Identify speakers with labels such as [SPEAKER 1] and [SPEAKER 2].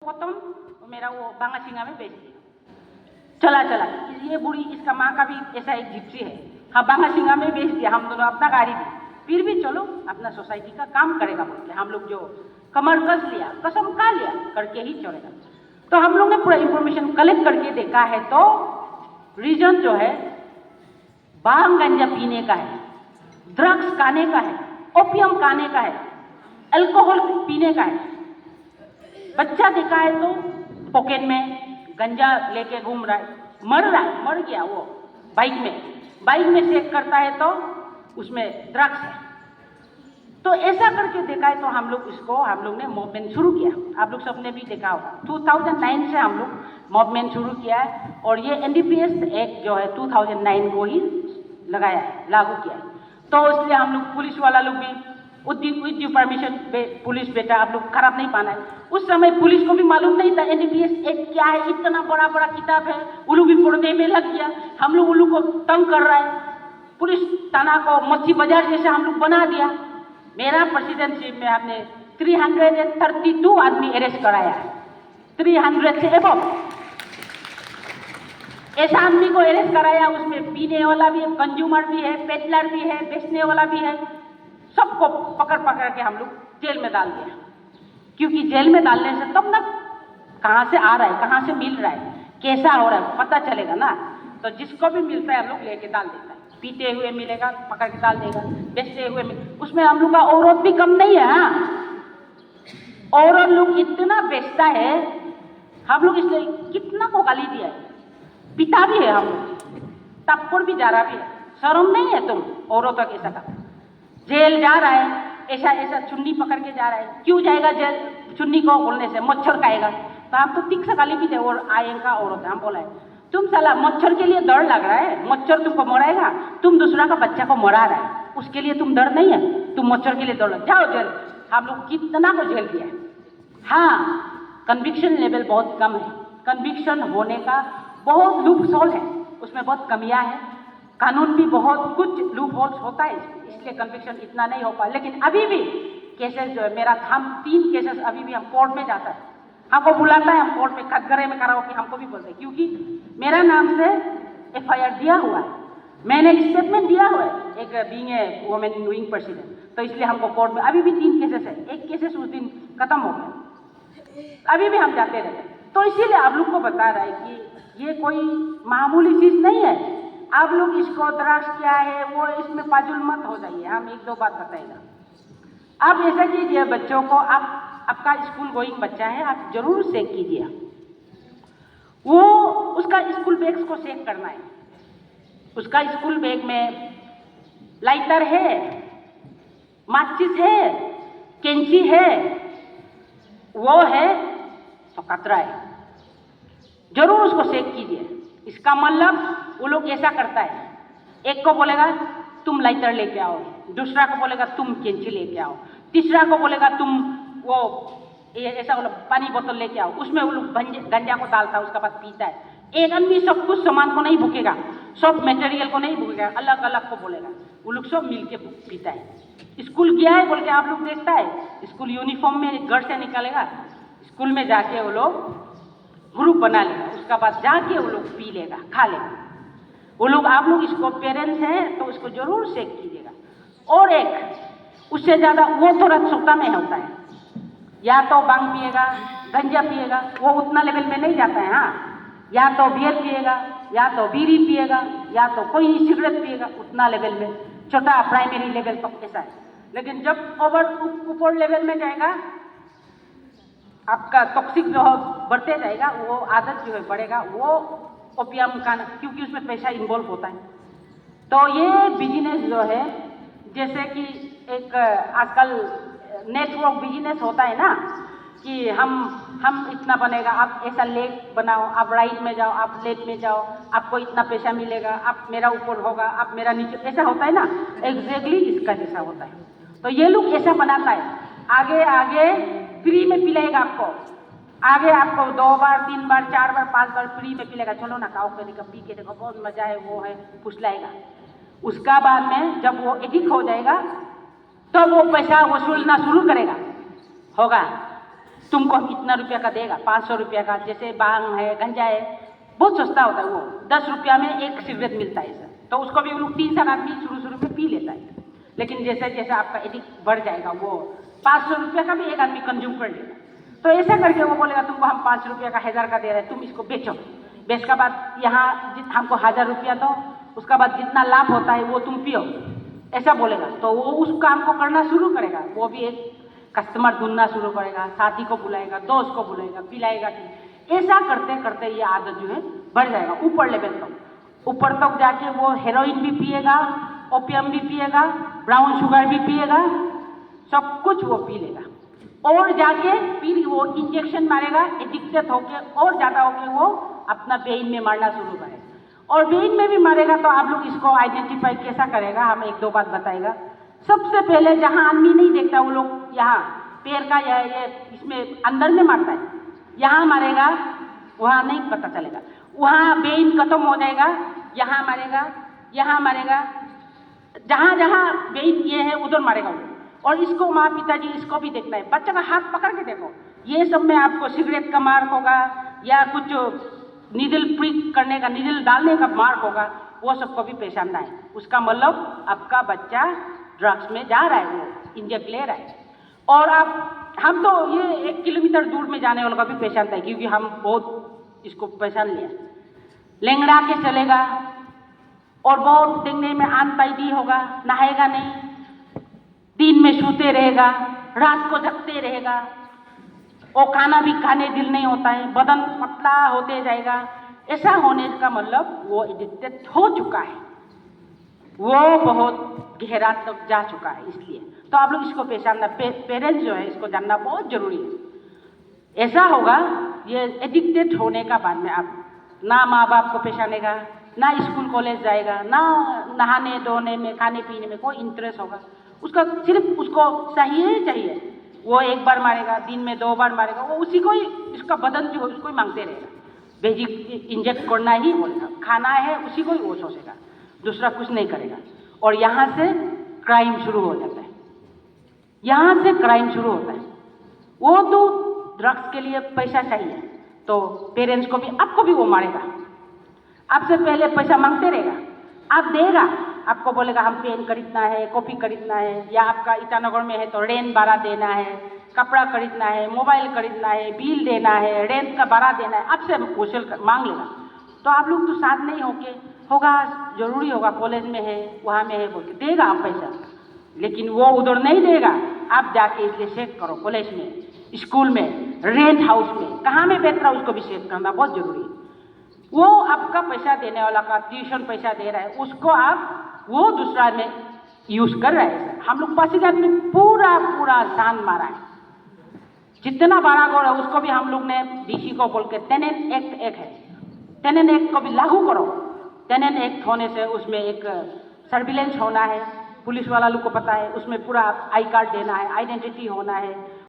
[SPEAKER 1] खत्म, मेरा वो बांगासिंगा में बेच दिया। चला ये बुढ़ी, इसका माँ का भी ऐसा एक जिप्सी है, हाँ बांगासिंगा में बेच दिया। हम दोनों अपना गाड़ी दी, फिर भी चलो अपना सोसाइटी का काम करेगा बोल के हम लोग जो कमर कस लिया, कसम खा लिया, करके ही चलेगा। तो हम लोग ने पूरा इंफॉर्मेशन कलेक्ट करके देखा है, तो रीजन जो है भांग गंजा पीने का है, ड्रग्स खाने का है, ओपियम खाने का है, अल्कोहल पीने का है। बच्चा देखा है तो पॉकेट में गंजा लेके घूम रहा है, मर गया वो बाइक में चेक करता है तो उसमें ड्रग्स है। तो ऐसा करके देखा है, तो हम लोग ने मूवमेंट शुरू किया। आप लोग सबने भी देखा होगा 2009 से हम लोग मूवमेंट शुरू किया है, और ये एनडीपीएस एक्ट जो है 2009 को ही लगाया है, लागू किया है। तो इसलिए हम लोग पुलिस वाला लोग भी विद ड्यू परमिशन, पुलिस बेटा आप लोग खराब नहीं पाना है। उस समय पुलिस को भी मालूम नहीं था एनडीपीएस एक्ट क्या है, इतना बड़ा किताब है, उल्लू भी पढ़ने में लग गया। हम लोग उल्लू को तंग कर रहा है, पुलिस थाना को मच्छी बाजार जैसे हम लोग बना दिया। मेरा प्रेसिडेंटशिप में हमने 332 आदमी अरेस्ट कराया है, 300 से एबव ऐसा आदमी को अरेस्ट कराया। उसमें पीने वाला भी है, कंज्यूमर भी है, पेडलर भी है, बेचने वाला भी है, सबको पकड़ के हम लोग जेल में डाल दिया। क्योंकि जेल में डालने से तब ना कहाँ से आ रहा है, कहाँ से मिल रहा है, कैसा हो रहा है पता चलेगा ना। तो जिसको भी मिलता है हम लोग लेके डाल देता है, पीते हुए मिलेगा पकड़ के डाल देगा, बेचते हुए उसमें हम लोग का औरत भी कम नहीं है। औरत लोग इतना बेचता है, हम लोग इसलिए कितना को गाली दिया है, पिता भी है हम लोग, तप्पड़ भी जा रहा भी है। शर्म नहीं है तुम औरतों के ऐसा? जेल जा रहा है, ऐसा चुन्नी पकड़ के जा रहा है, क्यों जाएगा जेल? चुन्नी को बोलने से मच्छर खाएगा। तो हम तो तीख से गाली भी थे, और आएगा औरत हम बोला है तुम साला मच्छर के लिए डर लग रहा है, मच्छर तुमको मराएगा, तुम दूसरा का बच्चा को मरा रहा है, उसके लिए तुम डर नहीं है, तुम मच्छर के लिए डर लग जाओ जेल। हम लोग कितना को जेल दिया है। हाँ, कन्विक्शन लेवल बहुत कम है, कन्विक्शन होने का बहुत लूप होल है, उसमें बहुत कमियां है, कानून भी बहुत कुछ लूप होल्स होता है, इसलिए कन्विक्शन इतना नहीं हो पाया। लेकिन अभी भी केसेस जो है मेरा, हम 3 केसेस अभी भी हम कोर्ट में जाता है, हमको बुलाता है, हम कोर्ट में कटघरे में खड़ा होकर हमको भी बोलते हैं, क्योंकि मेरा नाम से एफआईआर दिया हुआ है, मैंने स्टेटमेंट दिया हुआ है एक being a women wing president. तो इसलिए हमको कोर्ट में अभी भी 3 केसेस है, एक केसेस उस दिन खत्म हो गया, अभी भी हम जाते रहते। तो इसीलिए आप लोग को बता रहा है कि ये कोई मामूली चीज नहीं है। आप लोग इसको ड्रग्स क्या है वो इसमें पाजुल मत हो जाइए। हम 1-2 बात बताएगा। आप ऐसा कीजिए, बच्चों को, आपका स्कूल गोइंग बच्चा है, आप जरूर चेक कीजिए, वो उसका स्कूल बैग्स को चेक करना है। उसका स्कूल बैग में लाइटर है, माचिस है, कैंची है, वो है तो कतरा है, जरूर उसको चेक कीजिए। इसका मतलब वो लोग ऐसा करता है, एक को बोलेगा तुम लाइटर लेके आओ, दूसरा को बोलेगा तुम कैंची लेके आओ, तीसरा को बोलेगा तुम वो ऐसा बोलो पानी बोतल लेके आओ, उसमें वो लोग गंजा को डालता है, उसके बाद पीता है। एक आदमी सब कुछ सामान को नहीं भूकेगा, सब मटेरियल को नहीं भूकेगा, अलग अलग को बोलेगा, वो लोग सब मिलके पीता है। स्कूल गया है बोल के आप लोग देखता है, स्कूल यूनिफॉर्म में घर से निकालेगा, स्कूल में जाके वो लोग ग्रुप बना लेगा, उसका बाद जाके वो लोग पी लेगा, खा लेगा वो लोग। आप लोग इसको पेरेंट्स हैं तो उसको जरूर चेक कीजिएगा। और एक उससे ज़्यादा वो थोड़ा छोटा में होता है, या तो भांग पिएगा, गंजा पिएगा, वो उतना लेवल में नहीं जाता है। हाँ, या तो बियर पिएगा, या तो बीड़ी पिएगा, या तो कोई सिगरेट पिएगा, उतना लेवल में छोटा प्राइमरी लेवल तक ऐसा है। लेकिन जब ऊपर लेवल में जाएगा, आपका टॉक्सिक जो बढ़ते जाएगा, वो आदत जो है बढ़ेगा, वो ओपियम का, क्योंकि उसमें पैसा इन्वॉल्व होता है। तो ये बिजनेस जो है, जैसे कि एक आजकल नेटवर्क बिजनेस होता है ना, कि हम इतना बनेगा, आप ऐसा लेक बनाओ, आप राइट में जाओ, आप लेफ्ट में जाओ, आपको इतना पैसा मिलेगा, आप मेरा ऊपर होगा, आप मेरा नीचे, ऐसा होता है ना, एग्जैक्टली इसका जैसा होता है। तो ये लोग ऐसा बनाता है, आगे फ्री में पिलाएगा आपको, आगे आपको 2 बार 3 बार 4 बार 5 बार फ्री में पिलाएगा, चलो ना खाओ के देखो, पी के देखो, बहुत मजा है, वो है, फुसलाएगा। उसका बाद में जब वो एडिक्ट हो जाएगा तो वो पैसा वसूलना शुरू करेगा, होगा तुमको हम इतना रुपया का देगा, 500 रुपया का। जैसे भांग है, गंजा है, बहुत सस्ता होता है, वो 10 रुपया में एक सिगरेट मिलता है सर, तो उसको भी लोग 3-4 आदमी शुरू में पी लेता है। लेकिन जैसे जैसे आपका एडिक्ट बढ़ जाएगा, वो 500 रुपया का भी एक आदमी कंज्यूम कर लेगा। तो ऐसा करके वो बोलेगा तुमको हम 5 रुपया का 1000 का दे रहे हैं, तुम इसको बेचो। बेच के बाद यहाँ हमको 1000 रुपया दो, उसका बाद जितना लाभ होता है वो तुम पियो, ऐसा बोलेगा। तो वो उस काम को करना शुरू करेगा, वो भी एक कस्टमर ढूंढना शुरू करेगा, साथी को बुलाएगा, दोस्त को बुलाएगा, पिलाएगा। ऐसा करते करते ये आदत जो है बढ़ जाएगा ऊपर लेवल तक। ऊपर तक जाके वो हेरोइन भी पिएगा, ओपियम भी पिएगा, ब्राउन शुगर भी पिएगा, सब कुछ वो पी लेगा। और जाके फिर वो इंजेक्शन मारेगा, एडिक्टेड होके और ज़्यादा होके वो अपना ब्रेन में मारना शुरू करेगा। और ब्रेन में भी मारेगा तो आप लोग इसको आइडेंटिफाई कैसा करेगा, हम 1-2 बात बताएगा। सबसे पहले जहाँ आदमी नहीं देखता वो लोग यहाँ पैर का या ये इसमें अंदर में मारता है, यहाँ मारेगा, वहाँ नहीं पता चलेगा, वहाँ ब्रेन खत्म हो जाएगा, यहाँ मारेगा, यहाँ मारेगा, जहाँ जहाँ ब्रेन ये है उधर मारेगा वो। और इसको माँ पिताजी इसको भी देखना है, बच्चे का हाथ पकड़ के देखो, ये सब में आपको सिगरेट का मार्क होगा या कुछ नीडल प्रिक करने का, नीडल डालने का मार्क होगा, वो सबको भी पहचानना है। उसका मतलब आपका बच्चा ड्रग्स में जा रहा है, वो इंजेक्ट ले रहा है। और आप हम तो ये 1 किलोमीटर दूर में जाने वालों का भी पहचानता है, क्योंकि हम बहुत इसको पहचान लिया। लेंगड़ा के चलेगा और बहुत देखने में अनटाइडी होगा, नहाएगा नहीं, दिन में सोते रहेगा, रात को जगते रहेगा, और खाना भी खाने दिल नहीं होता है, बदन पतला होते जाएगा। ऐसा होने का मतलब वो एडिक्टेड हो चुका है, वो बहुत गहरा तक जा चुका है। इसलिए तो आप लोग इसको पहचानना, पेरेंट्स जो है इसको जानना बहुत जरूरी है। ऐसा होगा ये एडिक्टेड होने का बाद में आप ना माँ बाप को पहचानेगा, ना स्कूल कॉलेज जाएगा, ना नहाने धोने में, खाने पीने में कोई इंटरेस्ट होगा। उसका सिर्फ उसको चाहिए चाहिए, वो 1 बार मारेगा, दिन में 2 बार मारेगा, वो उसी को ही, इसका बदन जो है उसको ही मांगते रहेगा। बेसिक इंजेक्ट करना ही बोलेगा, खाना है उसी को ही वो सोचेगा, दूसरा कुछ नहीं करेगा। और यहाँ से क्राइम शुरू हो जाता है, यहाँ से क्राइम शुरू होता है। वो तो ड्रग्स के लिए पैसा चाहिए, तो पेरेंट्स को भी, आपको भी वो मारेगा, आपसे पहले पैसा मांगते रहेगा, आप देगा, आपको बोलेगा हम पेन खरीदना है, कॉपी खरीदना है, या आपका ईटानगर में है तो रेंट भाड़ा देना है, कपड़ा खरीदना है, मोबाइल खरीदना है, बिल देना है, रेंट का भाड़ा देना है, आपसे वसूल मांग लेगा। तो आप लोग तो साथ नहीं होके होगा, जरूरी होगा, कॉलेज में है, वहाँ में है बोल के देगा आप पैसा, लेकिन वो उधर नहीं देगा। आप जाके इसलिए चेक करो, कॉलेज में, स्कूल में, रेंट हाउस में, कहाँ में बेच रहा है उसको भी चेक करना बहुत जरूरी है। वो आपका पैसा देने वाला का ट्यूशन पैसा दे रहा है, उसको आप वो दूसरा में यूज कर रहा है। हम लोग पासीघाट में पूरा जान मारा है, जितना बड़ा गौर है उसको भी हम लोग ने डीसी को बोल के टेनेंट एक्ट एक है, टेनेंट एक्ट को भी लागू करो। टेनेंट एक्ट होने से उसमें एक सर्विलेंस होना है, पुलिस वाला लोग को पता है, उसमें पूरा आई कार्ड देना है, आइडेंटिटी होना है,